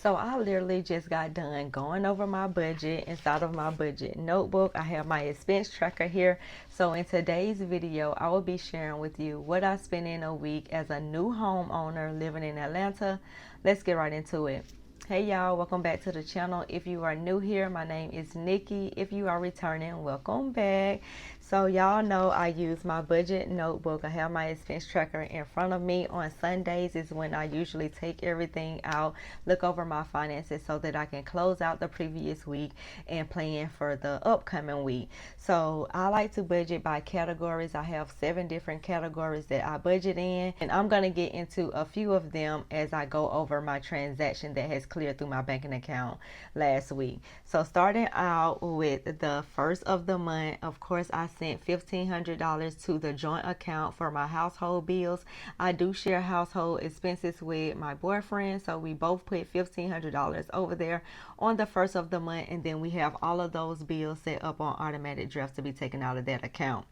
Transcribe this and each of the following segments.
So I literally just got done going over my budget. Inside of my budget notebook, I have my expense tracker here. So in today's video, I will be sharing with you what I spend in a week as a new homeowner living in Atlanta. Let's get right into it. Hey y'all, welcome back to the channel. If you are new here, my name is Nikki. If you are returning, welcome back. So y'all know I use my budget notebook. I have my expense tracker in front of me. On Sundays is when I usually take everything out, look over my finances so that I can close out the previous week and plan for the upcoming week. So I like to budget by categories. I have 7 different categories that I budget in, and I'm going to get into a few of them as I go over my transaction that has cleared through my banking account last week. So starting out with the first of the month, of course I sent $1,500 to the joint account for my household bills. I do share household expenses with my boyfriend, so we both put $1,500 over there on the first of the month, and then we have all of those bills set up on automatic draft to be taken out of that account.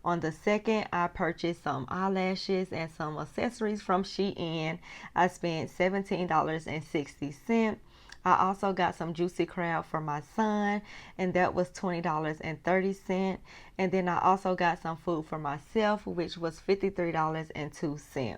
On the second, I purchased some eyelashes and some accessories from Shein. I spent $17.60. I also got some juicy crab for my son, and that was $20.30. And then I also got some food for myself, which was $53.02.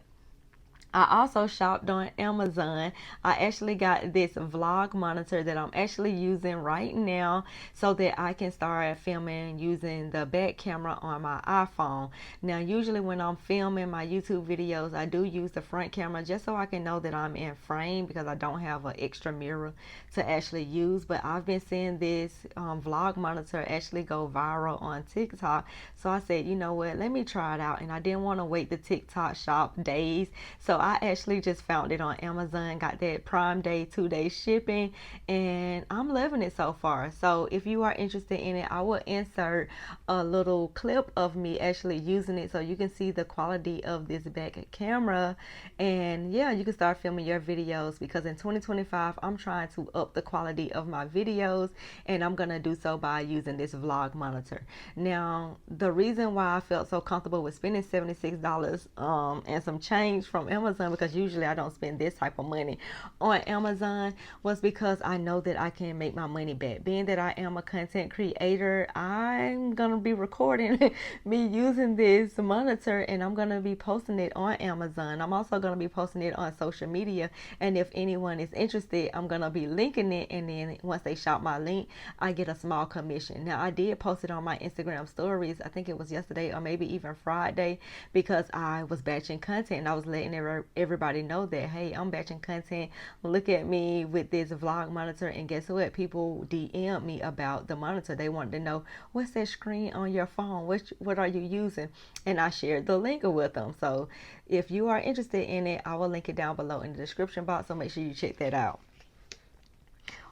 I also shopped on Amazon. I actually got this vlog monitor that I'm actually using right now so that I can start filming using the back camera on my iPhone. Now, usually when I'm filming my YouTube videos, I do use the front camera just so I can know that I'm in frame because I don't have an extra mirror to actually use. But I've been seeing this vlog monitor actually go viral on TikTok. So I said, you know what, let me try it out. And I didn't want to wait the TikTok shop days. So I actually just found it on Amazon, got that Prime Day 2-day shipping, and I'm loving it so far. So if you are interested in it, I will insert a little clip of me actually using it so you can see the quality of this back camera. And yeah, you can start filming your videos because in 2025, I'm trying to up the quality of my videos, and I'm going to do so by using this vlog monitor. Now, the reason why I felt so comfortable with spending $76 and some change from Amazon, because usually I don't spend this type of money on Amazon, was because I know that I can make my money back. Being that I am a content creator, I'm gonna be recording me using this monitor, and I'm gonna be posting it on Amazon. I'm also gonna be posting it on social media, and if anyone is interested, I'm gonna be linking it, and then once they shop my link, I get a small commission. Now, I did post it on my Instagram stories, I think it was yesterday or maybe even Friday, because I was batching content and I was letting everybody know that, hey, I'm batching content. Look at me with this vlog monitor. And guess what? People DM me about the monitor. They wanted to know, what's that screen on your phone? What are you using? And I shared the link with them. So if you are interested in it, I will link it down below in the description box. So make sure you check that out.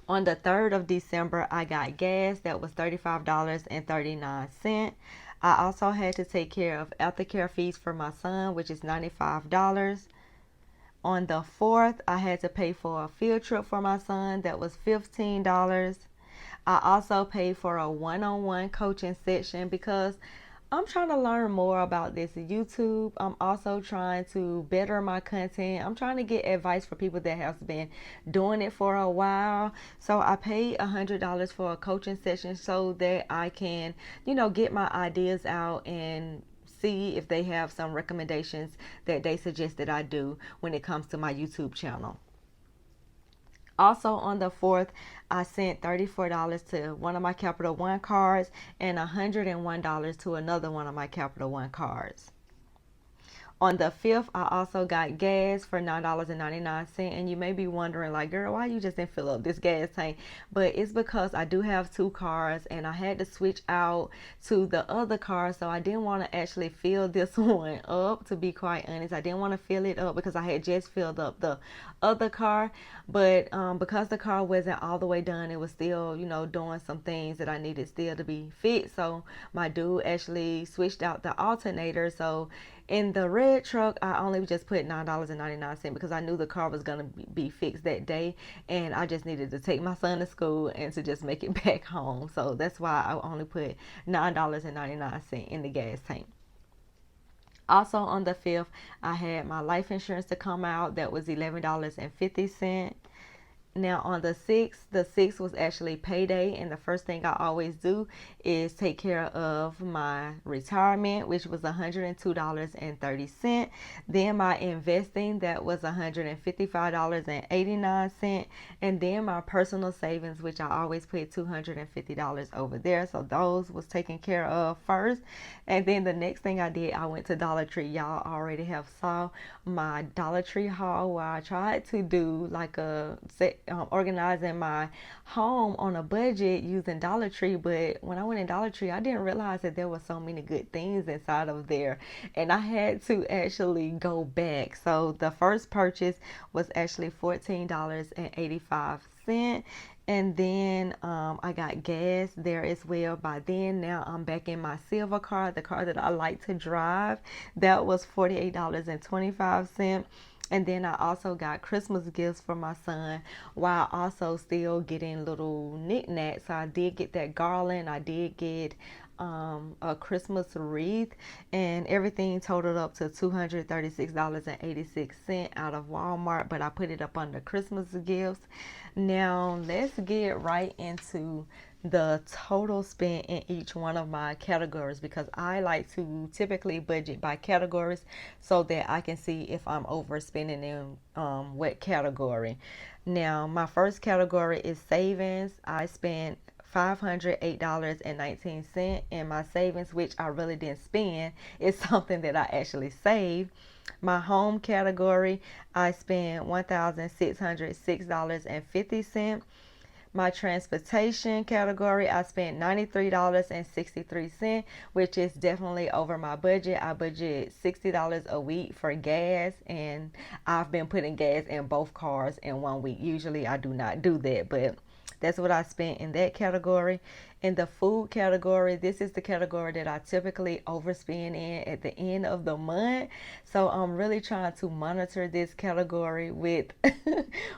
On the 3rd of December, I got gas. That was $35.39. I also had to take care of aftercare fees for my son, which is $95. On the 4th, I had to pay for a field trip for my son. That was $15. I also paid for a one-on-one coaching session because I'm trying to learn more about this YouTube. I'm also trying to better my content. I'm trying to get advice for people that have been doing it for a while. So I paid $100 for a coaching session so that I can, get my ideas out and see if they have some recommendations that they suggest that I do when it comes to my YouTube channel. Also on the 4th, I sent $34 to one of my Capital One cards and $101 to another one of my Capital One cards. On the 5th, I also got gas for $9.99. And you may be wondering, like, girl, why you just didn't fill up this gas tank? But it's because I do have 2 cars and I had to switch out to the other car. So I didn't want to actually fill this one up, to be quite honest. I didn't want to fill it up because I had just filled up the other car. But because the car wasn't all the way done, it was still, doing some things that I needed still to be fixed. So my dude actually switched out the alternator. So in the red truck, I only just put $9.99 because I knew the car was going to be fixed that day, and I just needed to take my son to school and to just make it back home. So that's why I only put $9.99 in the gas tank. Also on the 5th, I had my life insurance to come out. That was $11.50. Now on the 6th was actually payday, and the first thing I always do is take care of my retirement, which was $102.30. Then my investing, that was $155.89, and then my personal savings, which I always put $250 over there. So those was taken care of first. And then the next thing I did, I went to Dollar Tree. Y'all already have saw my Dollar Tree haul, where I tried to do like a organizing my home on a budget using Dollar Tree. But when I went in Dollar Tree, I didn't realize that there were so many good things inside of there, and I had to actually go back. So the first purchase was actually $14.85. And then I got gas there as well. By then, now I'm back in my silver car, the car that I like to drive. That was $48.25. And then I also got Christmas gifts for my son, while also still getting little knickknacks. So I did get that garland. I did get a Christmas wreath, and everything totaled up to $236.86 out of Walmart, but I put it up under Christmas gifts. Now let's get right into the total spent in each one of my categories, because I like to typically budget by categories so that I can see if I'm overspending in what category. Now my first category is savings. I spent $508.19 in my savings, which I really didn't spend. It's something that I actually saved. My home category, I spent $1,606.50. My transportation category, I spent $93.63, which is definitely over my budget. I budget $60 a week for gas, and I've been putting gas in both cars in 1 week. Usually I do not do that, but that's what I spent in that category. In the food category, this is the category that I typically overspend in at the end of the month. So I'm really trying to monitor this category with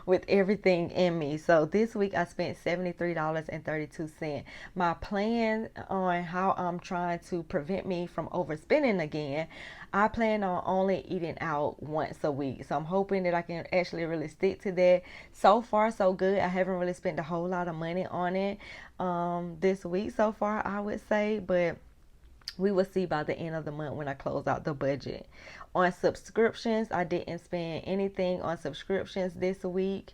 with everything in me. So this week I spent $73.32. My plan on how I'm trying to prevent me from overspending again, I plan on only eating out once a week. So I'm hoping that I can actually really stick to that. So far, so good. I haven't really spent a whole lot of money on it this week so far, I would say, but we will see by the end of the month when I close out the budget. On subscriptions, I didn't spend anything on subscriptions this week.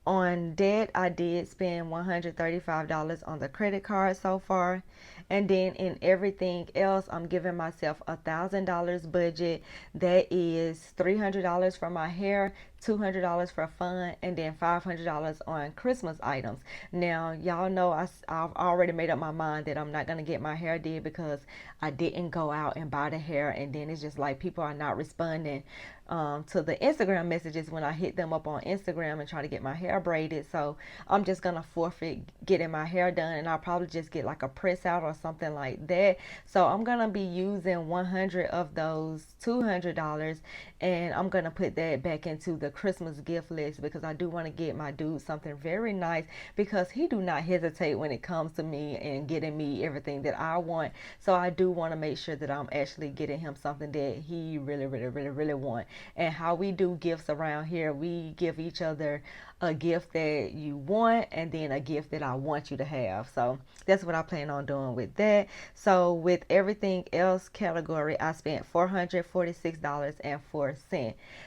On debt, I did spend $135 on the credit card so far. And then in everything else, I'm giving myself $1,000 budget. That is $300 for my hair, $200 for fun, and then $500 on Christmas items. Now, y'all know I've already made up my mind that I'm not going to get my hair did, because I didn't go out and buy the hair. And then it's just like people are not responding to the Instagram messages when I hit them up on Instagram and try to get my hair braided. So I'm just gonna forfeit getting my hair done, and I'll probably just get like a press out or something like that. So I'm gonna be using 100 of those $200, and I'm gonna put that back into the Christmas gift list, because I do want to get my dude something very nice, because he do not hesitate when it comes to me and getting me everything that I want. So I do want to make sure that I'm actually getting him something that he really want. And how we do gifts around here, we give each other a gift that you want, and then a gift that I want you to have. So that's what I plan on doing with that. So with everything else category, I spent $446.04.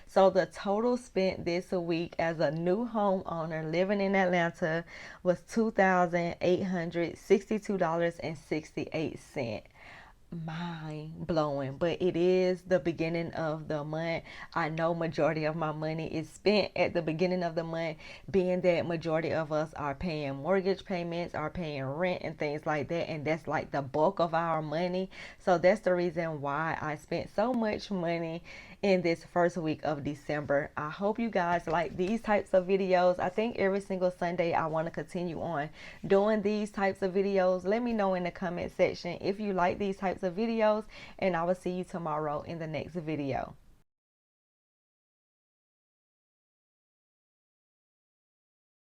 So the total spent this week as a new homeowner living in Atlanta was $2,862.68. Mind blowing, but it is the beginning of the month. I know majority of my money is spent at the beginning of the month, being that majority of us are paying mortgage payments, are paying rent and things like that, and that's like the bulk of our money. So that's the reason why I spent so much money in this first week of December. I hope you guys like these types of videos. I think every single Sunday I want to continue on doing these types of videos. Let me know in the comment section if you like these types of videos, and I will see you tomorrow in the next video.